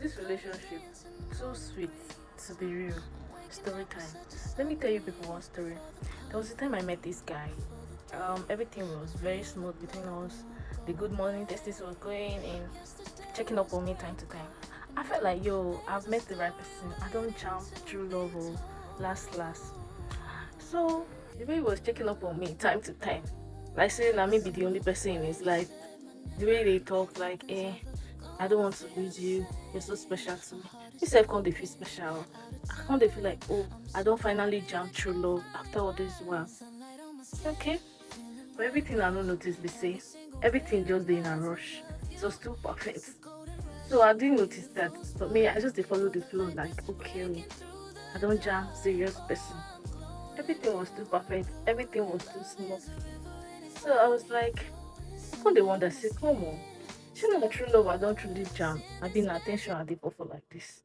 this relationship too sweet to be real. Story time. Let me tell you people one story. There was a time I met this guy. Everything was very smooth between us. The good morning testing was going and checking up on me time to time. I felt like yo, I've met the right person. I don't jump through love or last. So the way he was checking up on me time to time, like saying I may be the only person in his life. The way they talk, like, I don't want to lose you. You're so special to me. You self can't they feel special. I can't they feel like, oh, I don't finally jump through love after all this while. Okay. But everything I don't notice they say. Everything just dey in a rush. It was too perfect. So I didn't notice that. But me, I just dey follow the flow like, okay, I don't jam serious person. Everything was too perfect. Everything was too smooth. So I was like, I can't dey wonder, say, come on. Shey na true love I don't truly jam. I been attention at the for like this.